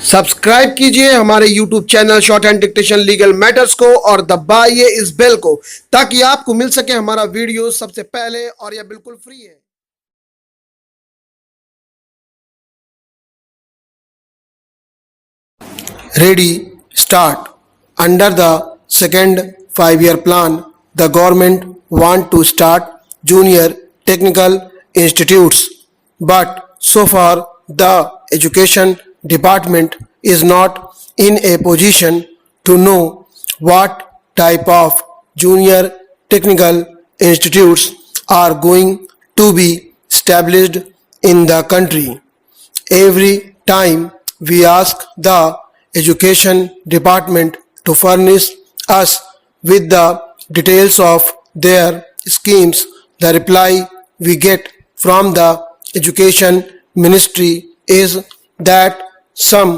Subscribe कीजिए हमारे YouTube channel short hand dictation legal matters को और दबाइए इस बेल को ताकि आपको मिल सके हमारा वीडियो सबसे पहले और यह बिल्कुल फ्री है। Ready, start. Under the second 5-year plan, the government want to start junior technical institutes, but so far the education department is not in a position to know what type of junior technical institutes are going to be established in the country. Every time we ask the education department to furnish us with the details of their schemes, the reply we get from the education ministry is that some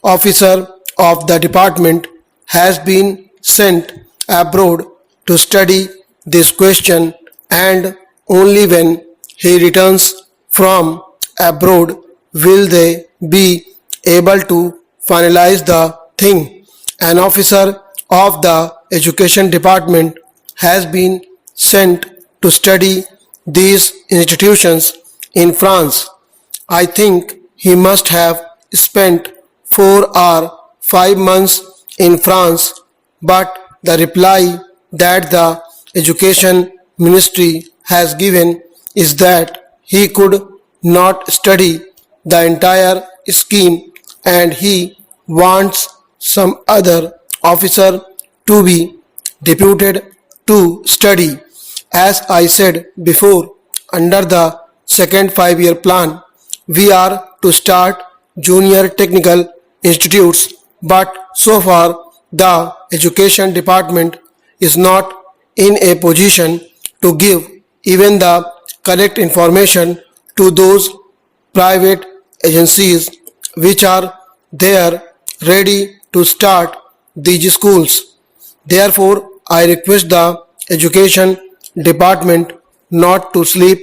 officer of the department has been sent abroad to study this question, and only when he returns from abroad will they be able to finalize the thing. An officer of the education department has been sent to study these institutions in France. I think he must have spent 4 or 5 months in France, but the reply that the education ministry has given is that he could not study the entire scheme and he wants some other officer to be deputed to study. As I said before, under the second 5-year plan, we are to start junior technical institutes, but so far the education department is not in a position to give even the correct information to those private agencies which are there ready to start these schools. Therefore, I request the education department not to sleep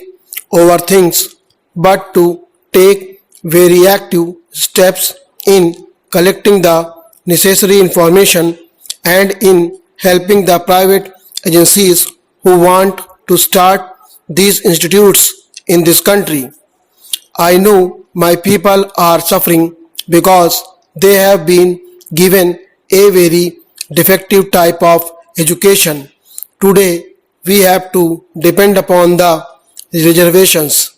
over things but to take very active steps in collecting the necessary information and in helping the private agencies who want to start these institutes in this country. I know my people are suffering because they have been given a very defective type of education. Today we have to depend upon the reservations.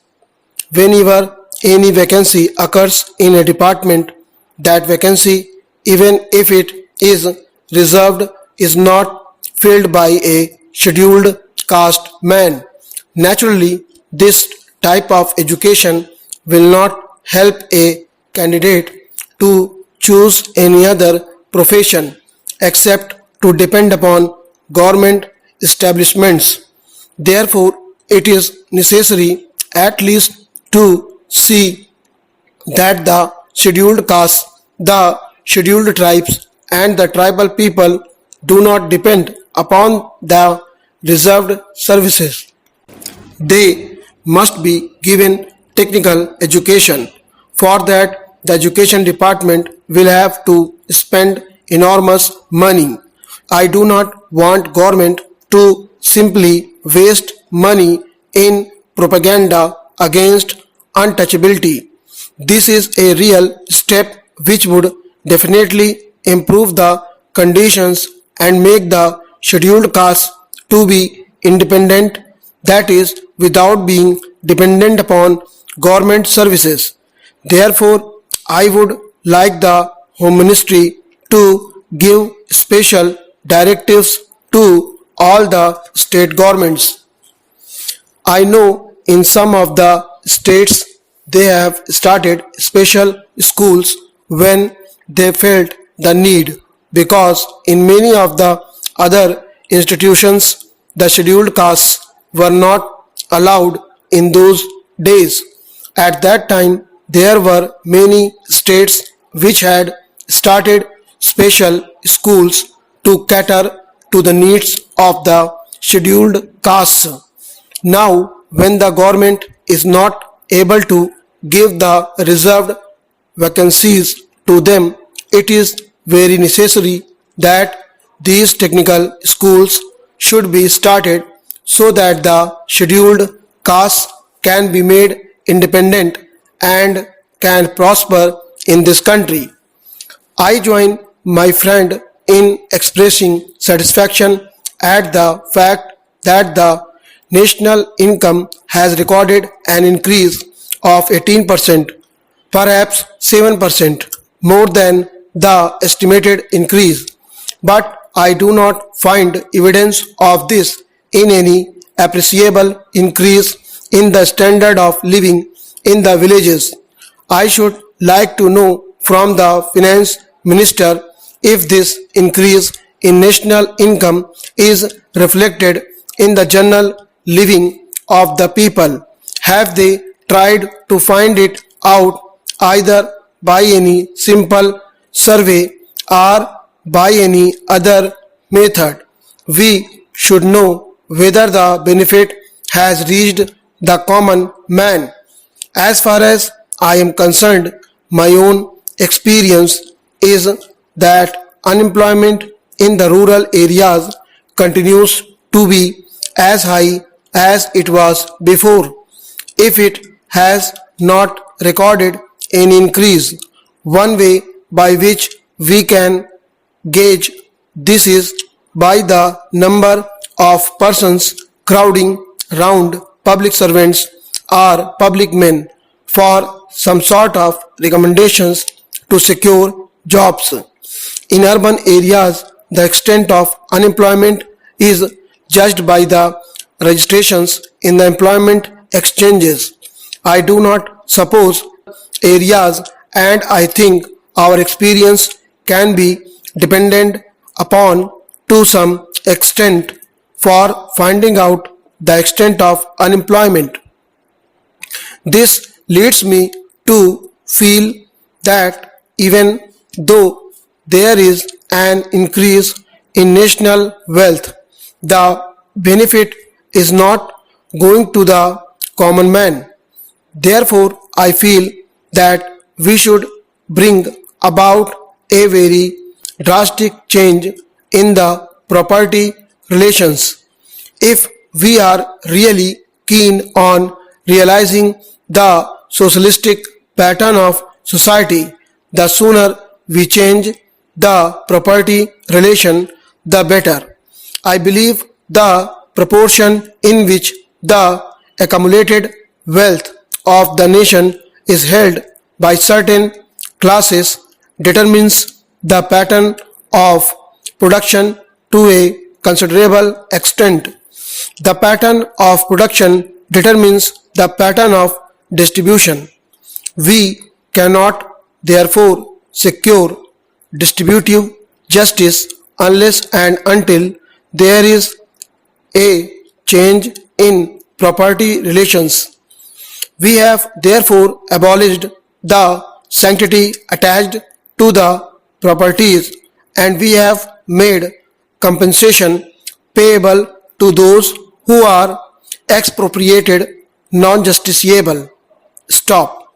Whenever any vacancy occurs in a department, that vacancy, even if it is reserved, is not filled by a scheduled caste man. Naturally, this type of education will not help a candidate to choose any other profession except to depend upon government establishments. Therefore, it is necessary at least to see that the scheduled castes, the scheduled tribes and the tribal people do not depend upon the reserved services. They must be given technical education. For that, the education department will have to spend enormous money. I do not want government to simply waste money in propaganda against untouchability. This is a real step which would definitely improve the conditions and make the scheduled castes to be independent, that is, without being dependent upon government services. Therefore, I would like the Home Ministry to give special directives to all the state governments. I know in some of the states they have started special schools when they felt the need, because in many of the other institutions the scheduled castes were not allowed in those days. At that time there were many states which had started special schools to cater to the needs of the scheduled castes. Now, when the government is not able to give the reserved vacancies to them, it is very necessary that these technical schools should be started so that the scheduled castes can be made independent and can prosper in this country. I join my friend in expressing satisfaction at the fact that the national income has recorded an increase of 18%, perhaps 7% more than the estimated increase. But I do not find evidence of this in any appreciable increase in the standard of living in the villages. I should like to know from the finance minister if this increase in national income is reflected in the general living of the people. Have they tried to find it out either by any simple survey or by any other method? We should know whether the benefit has reached the common man. As far as I am concerned, my own experience is that unemployment in the rural areas continues to be as high as it was before. If it has not recorded an increase, one way by which we can gauge this is by the number of persons crowding round public servants or public men for some sort of recommendations to secure jobs. In urban areas, the extent of unemployment is judged by the registrations in the employment exchanges. I do not suppose areas, and I think our experience can be dependent upon to some extent for finding out the extent of unemployment. This leads me to feel that even though there is an increase in national wealth, the benefit is not going to the common man. Therefore, I feel that we should bring about a very drastic change in the property relations. If we are really keen on realizing the socialistic pattern of society, the sooner we change the property relation, the better. I believe the proportion in which the accumulated wealth of the nation is held by certain classes determines the pattern of production to a considerable extent. The pattern of production determines the pattern of distribution. We cannot therefore secure distributive justice unless and until there is a change in property relations. We have therefore abolished the sanctity attached to the properties, and we have made compensation payable to those who are expropriated non-justiciable. Stop.